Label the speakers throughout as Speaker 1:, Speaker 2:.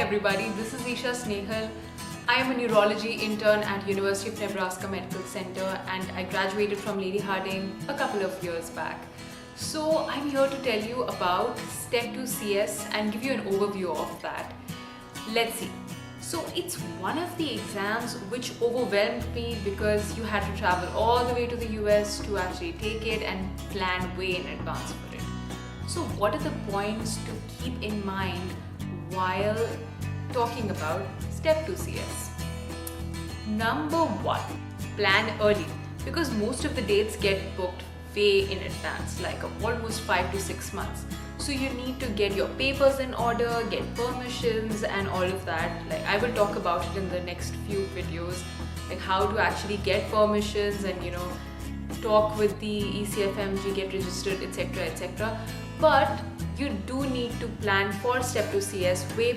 Speaker 1: everybody, this is Isha Snehal. I am a neurology intern at University of Nebraska Medical Center and I graduated from Lady Harding a couple of years back. So I'm here to tell you about Step 2 CS and give you an overview of that. Let's see. So it's one of the exams which overwhelmed me because you had to travel all the way to the US to actually take it and plan way in advance for it. So what are the points to keep in mind while talking about Step 2 CS? Number 1, plan early, because most of the dates get booked way in advance, like almost 5 to 6 months. So you need to get your papers in order, get permissions and all of that. Like I will talk about it in the next few videos, like how to actually get permissions and talk with the ECFMG, get registered, etc, etc. But you do need to plan for Step 2 CS way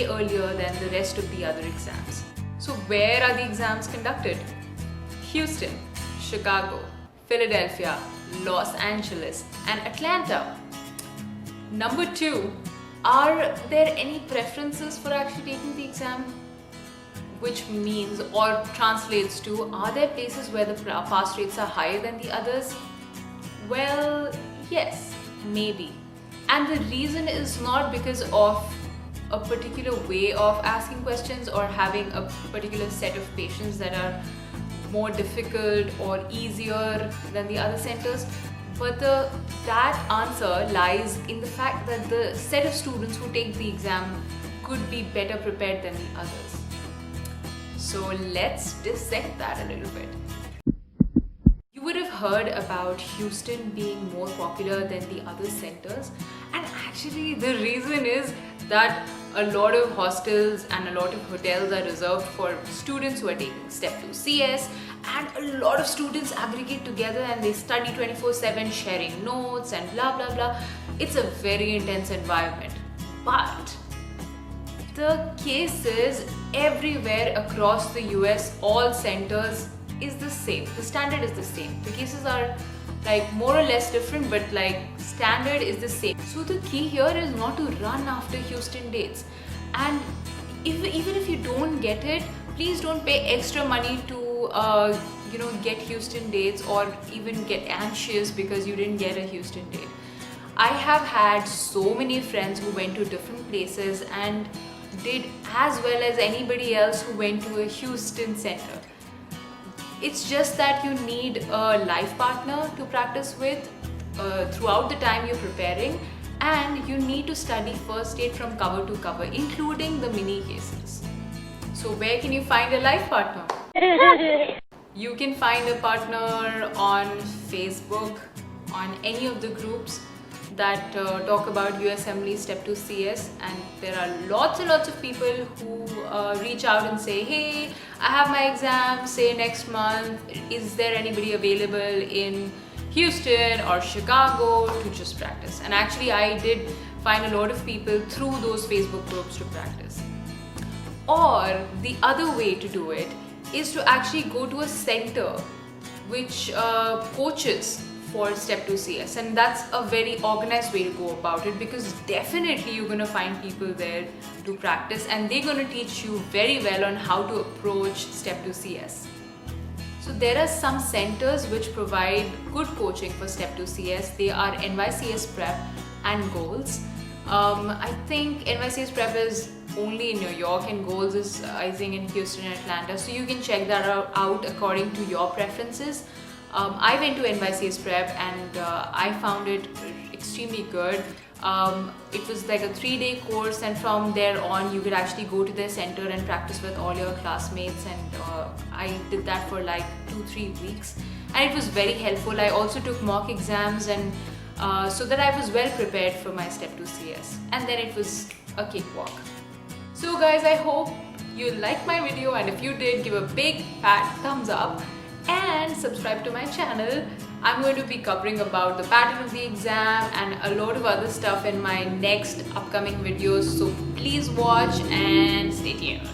Speaker 1: earlier than the rest of the other exams. So where are the exams conducted? Houston, Chicago, Philadelphia, Los Angeles and Atlanta. Number 2, are there any preferences for actually taking the exam? Which means or translates to, are there places where the pass rates are higher than the others? Well, yes, maybe. And the reason is not because of a particular way of asking questions or having a particular set of patients that are more difficult or easier than the other centers, but that answer lies in the fact that the set of students who take the exam could be better prepared than the others. So let's dissect that a little bit. You would have heard about Houston being more popular than the other centers, and actually the reason is that a lot of hostels and a lot of hotels are reserved for students who are taking Step 2 CS, and a lot of students aggregate together and they study 24/7, sharing notes and blah blah blah. It's a very intense environment. But the case is everywhere across the US, all centers is the same. The standard is the same. The cases are like more or less different, but like standard is the same. So the key here is not to run after Houston dates. And even if you don't get it, please don't pay extra money to get Houston dates or even get anxious because you didn't get a Houston date. I have had so many friends who went to different places and did as well as anybody else who went to a Houston center. It's just that you need a life partner to practice with throughout the time you're preparing, and you need to study first aid from cover to cover, including the mini cases. So where can you find a life partner? You can find a partner on Facebook, on any of the groups that talk about USMLE Step 2 CS, and there are lots and lots of people who reach out and say, hey, I have my exam, say next month, is there anybody available in Houston or Chicago to just practice? And actually I did find a lot of people through those Facebook groups to practice. Or the other way to do it is to actually go to a center which coaches for Step 2 CS, and that's a very organized way to go about it, because definitely you're going to find people there to practice and they're going to teach you very well on how to approach Step 2 CS. So there are some centers which provide good coaching for Step 2 CS. They are NYCS Prep and Goals. I think NYCS Prep is only in New York and Goals is I think in Houston and Atlanta, so you can check that out according to your preferences. I went to NYCS Prep and I found it extremely good. It was like a 3-day course, and from there on you could actually go to their center and practice with all your classmates, and I did that for like 2-3 weeks and it was very helpful. I also took mock exams and so that I was well prepared for my Step 2 CS, and then it was a cakewalk. So guys, I hope you liked my video, and if you did, give a big fat thumbs up and subscribe to my channel. I'm going to be covering about the pattern of the exam and a lot of other stuff in my next upcoming videos, so please watch and stay tuned.